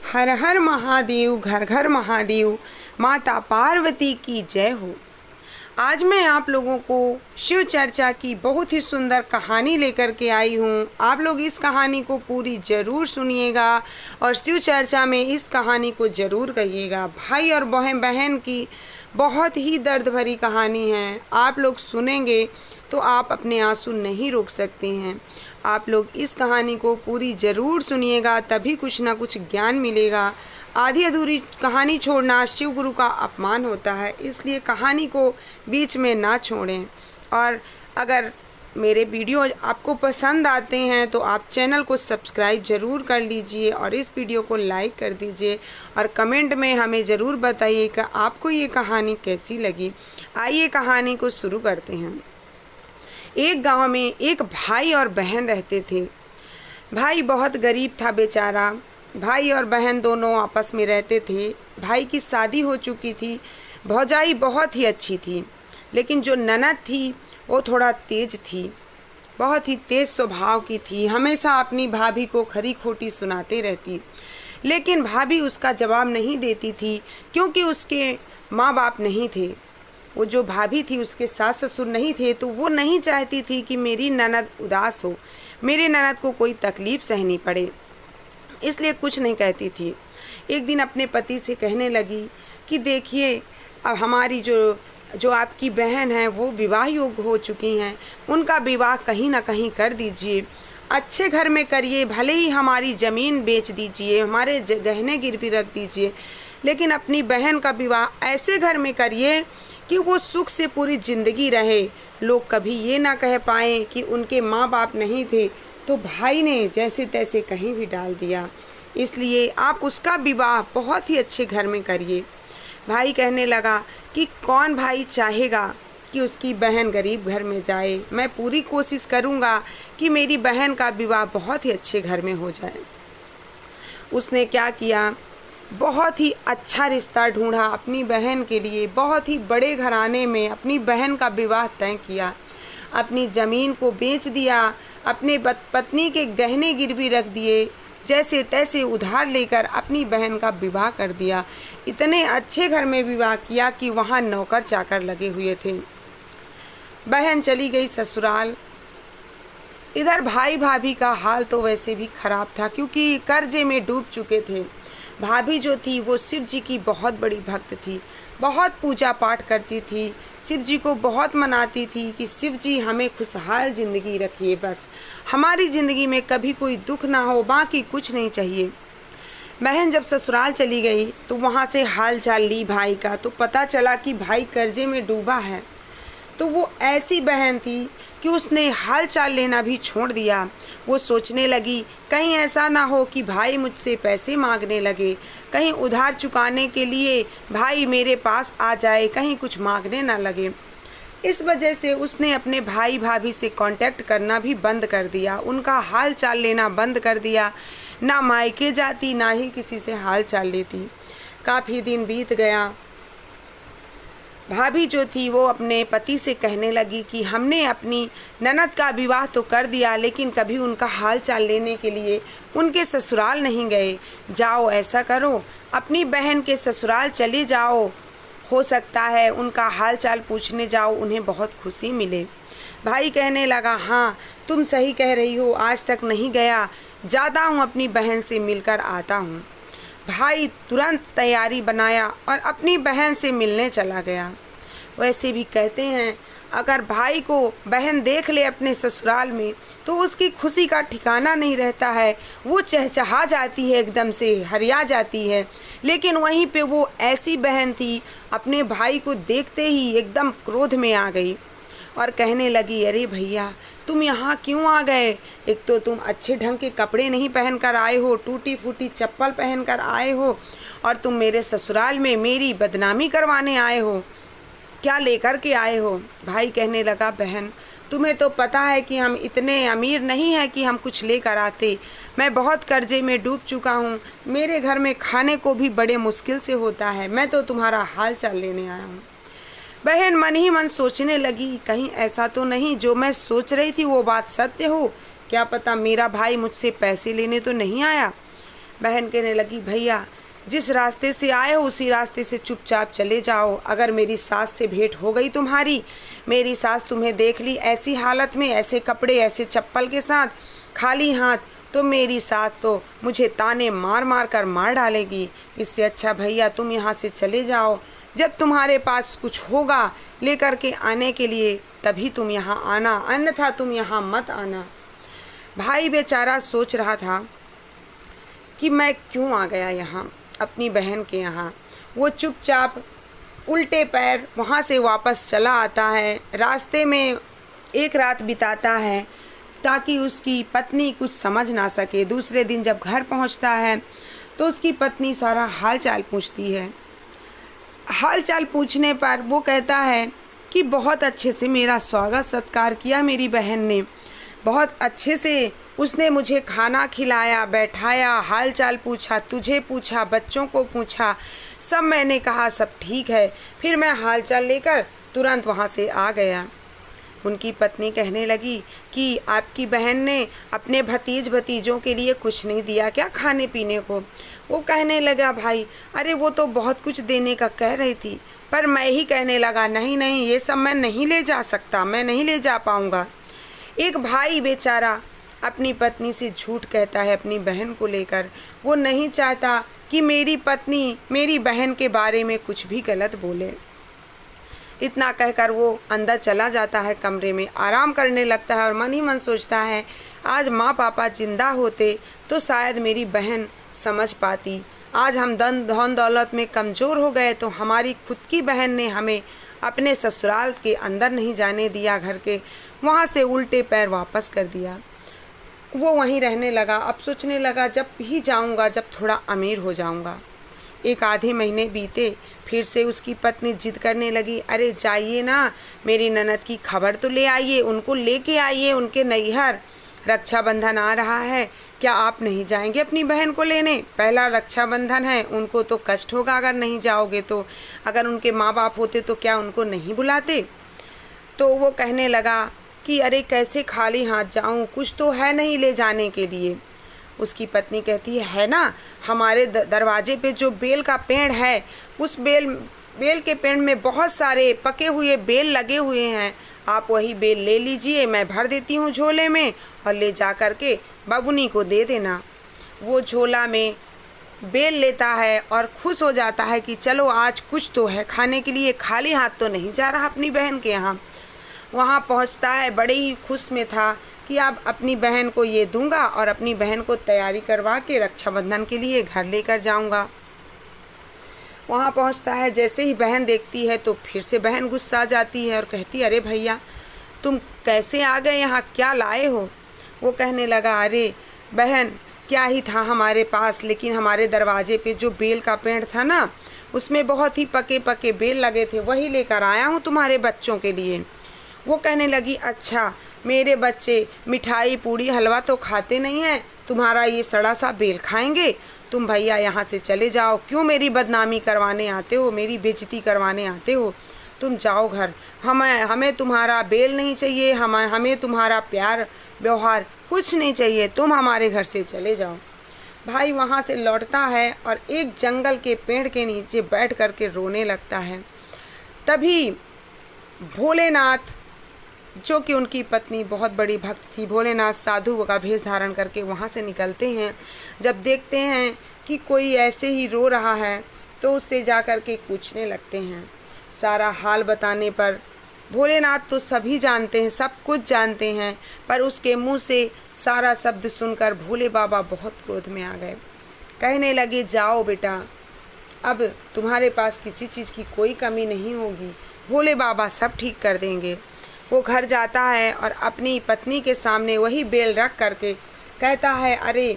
हर हर महादेव, घर घर महादेव, माता पार्वती की जय हो। आज मैं आप लोगों को शिव चर्चा की बहुत ही सुंदर कहानी लेकर के आई हूँ। आप लोग इस कहानी को पूरी ज़रूर सुनिएगा और शिव चर्चा में इस कहानी को ज़रूर कहिएगा। भाई और बहन की बहुत ही दर्द भरी कहानी है। आप लोग सुनेंगे तो आप अपने आंसू नहीं रोक सकते हैं। आप लोग इस कहानी को पूरी ज़रूर सुनिएगा, तभी कुछ ना कुछ ज्ञान मिलेगा। आधी अधूरी कहानी छोड़ना शिव गुरु का अपमान होता है, इसलिए कहानी को बीच में ना छोड़ें। और अगर मेरे वीडियो आपको पसंद आते हैं तो आप चैनल को सब्सक्राइब ज़रूर कर लीजिए और इस वीडियो को लाइक कर दीजिए और कमेंट में हमें ज़रूर बताइए कि आपको ये कहानी कैसी लगी। आइए कहानी को शुरू करते हैं। एक गांव में एक भाई और बहन रहते थे। भाई बहुत गरीब था बेचारा। भाई और बहन दोनों आपस में रहते थे। भाई की शादी हो चुकी थी। भौजाई बहुत ही अच्छी थी, लेकिन जो ननद थी वो थोड़ा तेज थी, बहुत ही तेज़ स्वभाव की थी। हमेशा अपनी भाभी को खरी खोटी सुनाते रहती, लेकिन भाभी उसका जवाब नहीं देती थी क्योंकि उसके माँ बाप नहीं थे। वो जो भाभी थी उसके सास ससुर नहीं थे, तो वो नहीं चाहती थी कि मेरी ननद उदास हो, मेरे ननद को कोई तकलीफ़ सहनी पड़े, इसलिए कुछ नहीं कहती थी। एक दिन अपने पति से कहने लगी कि देखिए, अब हमारी जो आपकी बहन है वो विवाह योग्य हो चुकी हैं, उनका विवाह कहीं ना कहीं कर दीजिए, अच्छे घर में करिए, भले ही हमारी ज़मीन बेच दीजिए, हमारे गहने गिरवी रख दीजिए, लेकिन अपनी बहन का विवाह ऐसे घर में करिए कि वो सुख से पूरी ज़िंदगी रहे, लोग कभी ये ना कह पाएँ कि उनके माँ बाप नहीं थे। तो भाई ने जैसे तैसे कहीं भी डाल दिया, इसलिए आप उसका विवाह बहुत ही अच्छे घर में करिए। भाई कहने लगा कि कौन भाई चाहेगा कि उसकी बहन गरीब घर में जाए। मैं पूरी कोशिश करूँगा कि मेरी बहन का विवाह बहुत ही अच्छे घर में हो जाए। उसने क्या किया, बहुत ही अच्छा रिश्ता ढूंढा अपनी बहन के लिए। बहुत ही बड़े घराने में अपनी बहन का विवाह तय किया। अपनी ज़मीन को बेच दिया, अपने पत्नी के गहने गिरवी रख दिए, जैसे तैसे उधार लेकर अपनी बहन का विवाह कर दिया। इतने अच्छे घर में विवाह किया कि वहाँ नौकर चाकर लगे हुए थे। बहन चली गई ससुराल। इधर भाई भाभी का हाल तो वैसे भी ख़राब था क्योंकि कर्जे में डूब चुके थे। भाभी जो थी वो शिव जी की बहुत बड़ी भक्त थी, बहुत पूजा पाठ करती थी, शिव जी को बहुत मनाती थी कि शिव जी हमें खुशहाल ज़िंदगी रखिए, बस हमारी ज़िंदगी में कभी कोई दुख ना हो, बाकी कुछ नहीं चाहिए। बहन जब ससुराल चली गई तो वहाँ से हाल चाल ली भाई का, तो पता चला कि भाई कर्जे में डूबा है। तो वो ऐसी बहन थी कि उसने हाल चाल लेना भी छोड़ दिया। वो सोचने लगी कहीं ऐसा ना हो कि भाई मुझसे पैसे मांगने लगे, कहीं उधार चुकाने के लिए भाई मेरे पास आ जाए, कहीं कुछ मांगने ना लगे। इस वजह से उसने अपने भाई भाभी से कांटेक्ट करना भी बंद कर दिया, उनका हाल चाल लेना बंद कर दिया। ना मायके जाती, ना ही किसी से हाल चाल लेती। काफ़ी दिन बीत गया। भाभी जो थी वो अपने पति से कहने लगी कि हमने अपनी ननद का विवाह तो कर दिया, लेकिन कभी उनका हाल चाल लेने के लिए उनके ससुराल नहीं गए। जाओ, ऐसा करो, अपनी बहन के ससुराल चले जाओ, हो सकता है उनका हाल चाल पूछने जाओ, उन्हें बहुत खुशी मिले। भाई कहने लगा हाँ तुम सही कह रही हो, आज तक नहीं गया, जाता हूँ अपनी बहन से मिलकर आता हूँ। भाई तुरंत तैयारी बनाया और अपनी बहन से मिलने चला गया। वैसे भी कहते हैं अगर भाई को बहन देख ले अपने ससुराल में तो उसकी खुशी का ठिकाना नहीं रहता है, वो चहचहा जाती है, एकदम से हरिया जाती है। लेकिन वहीं पे वो ऐसी बहन थी, अपने भाई को देखते ही एकदम क्रोध में आ गई और कहने लगी अरे भैया तुम यहाँ क्यों आ गए? एक तो तुम अच्छे ढंग के कपड़े नहीं पहन कर आए हो, टूटी फूटी चप्पल पहन कर आए हो, और तुम मेरे ससुराल में मेरी बदनामी करवाने आए हो, क्या लेकर के आए हो? भाई कहने लगा बहन तुम्हें तो पता है कि हम इतने अमीर नहीं हैं कि हम कुछ लेकर आते, मैं बहुत कर्जे में डूब चुका हूँ, मेरे घर में खाने को भी बड़े मुश्किल से होता है, मैं तो तुम्हारा हाल चाल लेने आया हूँ। बहन मन ही मन सोचने लगी कहीं ऐसा तो नहीं जो मैं सोच रही थी वो बात सत्य हो, क्या पता मेरा भाई मुझसे पैसे लेने तो नहीं आया। बहन कहने लगी, भैया जिस रास्ते से आए हो उसी रास्ते से चुपचाप चले जाओ। अगर मेरी सास से भेंट हो गई तुम्हारी, मेरी सास तुम्हें देख ली ऐसी हालत में, ऐसे कपड़े, ऐसे चप्पल के साथ, खाली हाथ, तो मेरी सास तो मुझे ताने मार मार कर मार डालेगी। इससे अच्छा भैया तुम यहाँ से चले जाओ। जब तुम्हारे पास कुछ होगा लेकर के आने के लिए तभी तुम यहाँ आना, अन्यथा तुम यहाँ मत आना। भाई बेचारा सोच रहा था कि मैं क्यों आ गया यहाँ अपनी बहन के यहाँ। वो चुपचाप उल्टे पैर वहाँ से वापस चला आता है। रास्ते में एक रात बिताता है ताकि उसकी पत्नी कुछ समझ ना सके। दूसरे दिन जब घर पहुँचता है तो उसकी पत्नी सारा हाल चाल पूछती है। हाल चाल पूछने पर वो कहता है कि बहुत अच्छे से मेरा स्वागत सत्कार किया मेरी बहन ने, बहुत अच्छे से उसने मुझे खाना खिलाया, बैठाया, हाल चाल पूछा, तुझे पूछा, बच्चों को पूछा, सब मैंने कहा सब ठीक है। फिर मैं हाल चाल लेकर तुरंत वहाँ से आ गया। उनकी पत्नी कहने लगी कि आपकी बहन ने अपने भतीजों के लिए कुछ नहीं दिया क्या खाने पीने को? वो कहने लगा, भाई अरे वो तो बहुत कुछ देने का कह रही थी, पर मैं ही कहने लगा नहीं नहीं ये सब मैं नहीं ले जा सकता, मैं नहीं ले जा पाऊँगा। एक भाई बेचारा अपनी पत्नी से झूठ कहता है अपनी बहन को लेकर। वो नहीं चाहता कि मेरी पत्नी मेरी बहन के बारे में कुछ भी गलत बोले। इतना कहकर वो अंदर चला जाता है, कमरे में आराम करने लगता है और मन ही मन सोचता है आज माँ पापा जिंदा होते तो शायद मेरी बहन समझ पाती। आज हम धन दौलत में कमज़ोर हो गए तो हमारी खुद की बहन ने हमें अपने ससुराल के अंदर नहीं जाने दिया, घर के वहाँ से उल्टे पैर वापस कर दिया। वो वहीं रहने लगा। अब सोचने लगा जब भी जाऊंगा, जब थोड़ा अमीर हो जाऊंगा। एक आधे महीने बीते, फिर से उसकी पत्नी जिद करने लगी, अरे जाइए ना, मेरी ननद की खबर तो ले आइए, उनको लेके आइए उनके नैहर, रक्षाबंधन आ रहा है, क्या आप नहीं जाएंगे अपनी बहन को लेने? पहला रक्षाबंधन है, उनको तो कष्ट होगा अगर नहीं जाओगे तो। अगर उनके माँ बाप होते तो क्या उनको नहीं बुलाते? तो वो कहने लगा कि अरे कैसे खाली हाथ जाऊं, कुछ तो है नहीं ले जाने के लिए। उसकी पत्नी कहती है ना, हमारे दरवाजे पे जो बेल का पेड़ है, उस बेल के पेड़ में बहुत सारे पके हुए बेल लगे हुए हैं, आप वही बेल ले लीजिए, मैं भर देती हूँ झोले में और ले जा कर के बबुनी को दे देना। वो झोला में बेल लेता है और खुश हो जाता है कि चलो आज कुछ तो है खाने के लिए, खाली हाथ तो नहीं जा रहा अपनी बहन के यहाँ। वहाँ पहुँचता है, बड़े ही खुश में था कि अब अपनी बहन को ये दूंगा और अपनी बहन को तैयारी करवा के रक्षाबंधन के लिए घर लेकर जाऊंगा। वहाँ पहुँचता है, जैसे ही बहन देखती है तो फिर से बहन गुस्सा जाती है और कहती है, अरे भैया तुम कैसे आ गए यहाँ, क्या लाए हो? वो कहने लगा, अरे बहन क्या ही था हमारे पास, लेकिन हमारे दरवाजे पे जो बेल का पेड़ था ना, उसमें बहुत ही पके पके बेल लगे थे, वही लेकर आया हूँ तुम्हारे बच्चों के लिए। वो कहने लगी, अच्छा मेरे बच्चे मिठाई पूड़ी हलवा तो खाते नहीं हैं, तुम्हारा ये सड़ा सा बेल खाएंगे? तुम भैया यहाँ से चले जाओ, क्यों मेरी बदनामी करवाने आते हो, मेरी बेइज्जती करवाने आते हो? तुम जाओ घर, हमें तुम्हारा बेल नहीं चाहिए, हमें तुम्हारा प्यार व्यवहार कुछ नहीं चाहिए, तुम हमारे घर से चले जाओ। भाई वहाँ से लौटता है और एक जंगल के पेड़ के नीचे बैठ कर के रोने लगता है। तभी भोलेनाथ, जो कि उनकी पत्नी बहुत बड़ी भक्त थी, भोलेनाथ साधु का भेष धारण करके वहाँ से निकलते हैं। जब देखते हैं कि कोई ऐसे ही रो रहा है तो उससे जा कर के पूछने लगते हैं। सारा हाल बताने पर भोलेनाथ तो सभी जानते हैं, सब कुछ जानते हैं, पर उसके मुंह से सारा शब्द सुनकर भोले बाबा बहुत क्रोध में आ गए। कहने लगे, जाओ बेटा, अब तुम्हारे पास किसी चीज़ की कोई कमी नहीं होगी, भोले बाबा सब ठीक कर देंगे। वो घर जाता है और अपनी पत्नी के सामने वही बेल रख करके कहता है, अरे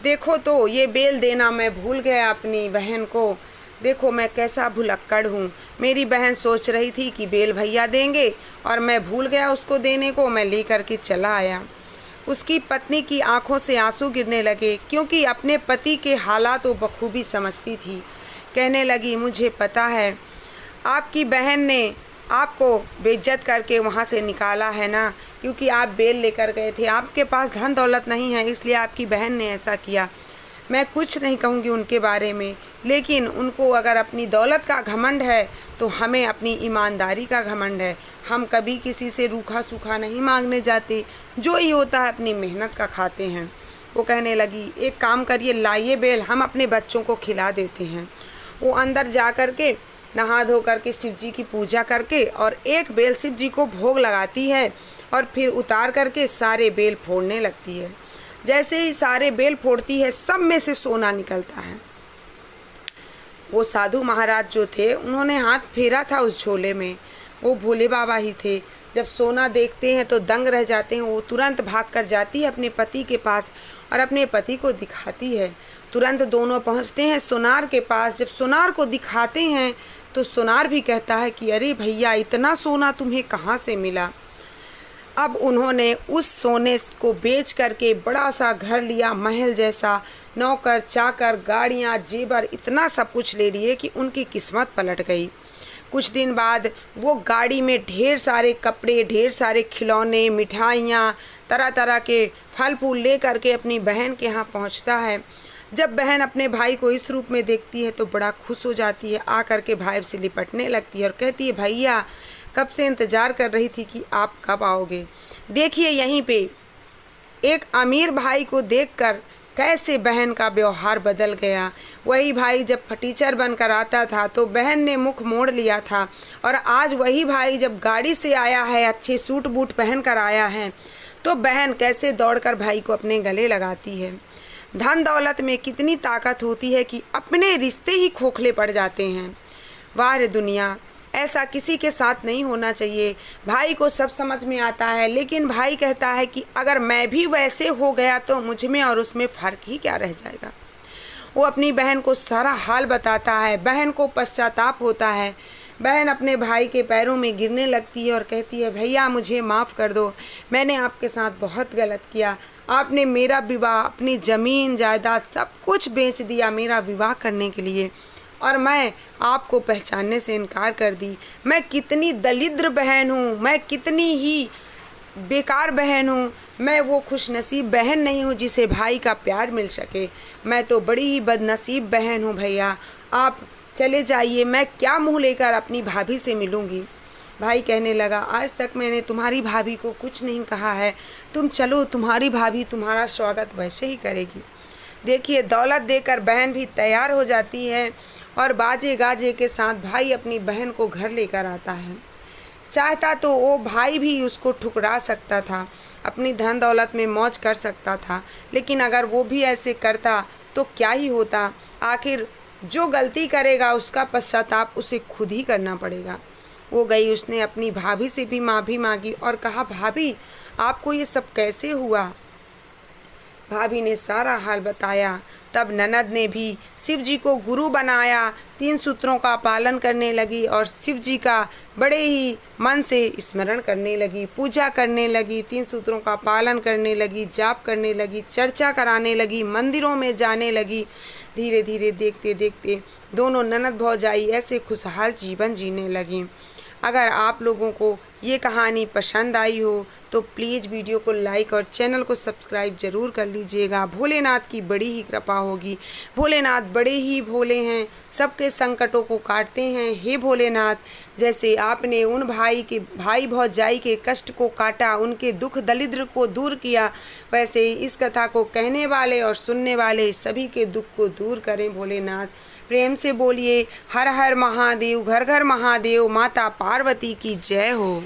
देखो तो ये बेल देना मैं भूल गया अपनी बहन को, देखो मैं कैसा भुलक्कड़ हूँ। मेरी बहन सोच रही थी कि बेल भैया देंगे और मैं भूल गया उसको देने को, मैं लेकर के चला आया। उसकी पत्नी की आंखों से आंसू गिरने लगे, क्योंकि अपने पति के हालात वो बखूबी समझती थी। कहने लगी, मुझे पता है आपकी बहन ने आपको बेइज्जत करके वहाँ से निकाला है ना, क्योंकि आप बेल लेकर गए थे, आपके पास धन दौलत नहीं है, इसलिए आपकी बहन ने ऐसा किया। मैं कुछ नहीं कहूँगी उनके बारे में, लेकिन उनको अगर अपनी दौलत का घमंड है तो हमें अपनी ईमानदारी का घमंड है। हम कभी किसी से रूखा सूखा नहीं मांगने जाते, जो ही होता है अपनी मेहनत का खाते हैं। वो कहने लगी, एक काम करिए, लाइए बेल, हम अपने बच्चों को खिला देते हैं। वो अंदर जा कर के नहा धो करके शिव जी की पूजा करके और एक बेल शिव जी को भोग लगाती है और फिर उतार करके सारे बेल फोड़ने लगती है। जैसे ही सारे बेल फोड़ती है, सब में से सोना निकलता है। वो साधु महाराज जो थे, उन्होंने हाथ फेरा था उस झोले में, वो भोले बाबा ही थे। जब सोना देखते हैं तो दंग रह जाते हैं। वो तुरंत भाग कर जाती है अपने पति के पास और अपने पति को दिखाती है। तुरंत दोनों पहुंचते हैं सोनार के पास। जब सोनार को दिखाते हैं तो सोनार भी कहता है कि अरे भैया, इतना सोना तुम्हें कहाँ से मिला। अब उन्होंने उस सोने को बेच करके बड़ा सा घर लिया, महल जैसा, नौकर चाकर, गाड़ियाँ, जेवर, इतना सब कुछ ले लिए कि उनकी किस्मत पलट गई। कुछ दिन बाद वो गाड़ी में ढेर सारे कपड़े, ढेर सारे खिलौने, मिठाइयाँ, तरह तरह के फल फूल ले करके अपनी बहन के यहाँ पहुँचता है। जब बहन अपने भाई को इस रूप में देखती है तो बड़ा खुश हो जाती है। आ कर के भाई से लिपटने लगती है और कहती है, भैया, कब से इंतज़ार कर रही थी कि आप कब आओगे। देखिए यहीं पे एक अमीर भाई को देखकर कैसे बहन का व्यवहार बदल गया। वही भाई जब फटीचर बनकर आता था तो बहन ने मुख मोड़ लिया था, और आज वही भाई जब गाड़ी से आया है, अच्छे सूट बूट पहन कर आया है, तो बहन कैसे दौड़कर भाई को अपने गले लगाती है। धन दौलत में कितनी ताकत होती है कि अपने रिश्ते ही खोखले पड़ जाते हैं। वाह रे दुनिया, ऐसा किसी के साथ नहीं होना चाहिए। भाई को सब समझ में आता है, लेकिन भाई कहता है कि अगर मैं भी वैसे हो गया तो मुझ में और उसमें फ़र्क ही क्या रह जाएगा। वो अपनी बहन को सारा हाल बताता है। बहन को पश्चाताप होता है। बहन अपने भाई के पैरों में गिरने लगती है और कहती है, भैया मुझे माफ़ कर दो, मैंने आपके साथ बहुत गलत किया। आपने मेरा विवाह, अपनी ज़मीन जायदाद सब कुछ बेच दिया मेरा विवाह करने के लिए, और मैं आपको पहचानने से इनकार कर दी। मैं कितनी दलिद्र बहन हूँ, मैं कितनी ही बेकार बहन हूँ। मैं वो खुशनसीब बहन नहीं हूँ जिसे भाई का प्यार मिल सके। मैं तो बड़ी ही बदनसीब बहन हूँ। भैया आप चले जाइए, मैं क्या मुँह लेकर अपनी भाभी से मिलूँगी। भाई कहने लगा, आज तक मैंने तुम्हारी भाभी को कुछ नहीं कहा है, तुम चलो, तुम्हारी भाभी तुम्हारा स्वागत वैसे ही करेगी। देखिए दौलत देकर बहन भी तैयार हो जाती है और बाजे गाजे के साथ भाई अपनी बहन को घर लेकर आता है। चाहता तो वो भाई भी उसको ठुकरा सकता था, अपनी धन दौलत में मौज कर सकता था, लेकिन अगर वो भी ऐसे करता तो क्या ही होता। आखिर जो गलती करेगा उसका पश्चाताप उसे खुद ही करना पड़ेगा। वो गई, उसने अपनी भाभी से भी माफ़ी मांगी और कहा, भाभी आपको ये सब कैसे हुआ। भाभी ने सारा हाल बताया। तब ननद ने भी शिव जी को गुरु बनाया, 3 सूत्रों का पालन करने लगी और शिव जी का बड़े ही मन से स्मरण करने लगी, पूजा करने लगी, 3 सूत्रों का पालन करने लगी, जाप करने लगी, चर्चा कराने लगी, मंदिरों में जाने लगी। धीरे धीरे देखते देखते दोनों ननद भौजाई ऐसे खुशहाल जीवन जीने लगी। अगर आप लोगों को ये कहानी पसंद आई हो तो प्लीज़ वीडियो को लाइक और चैनल को सब्सक्राइब ज़रूर कर लीजिएगा। भोलेनाथ की बड़ी ही कृपा होगी। भोलेनाथ बड़े ही भोले हैं, सबके संकटों को काटते हैं। हे भोलेनाथ, जैसे आपने उन भाई भौजाई के कष्ट को काटा, उनके दुख दरिद्र को दूर किया, वैसे ही इस कथा को कहने वाले और सुनने वाले सभी के दुख को दूर करें भोलेनाथ। प्रेम से बोलिए हर हर महादेव, घर घर महादेव, माता पार्वती की जय हो।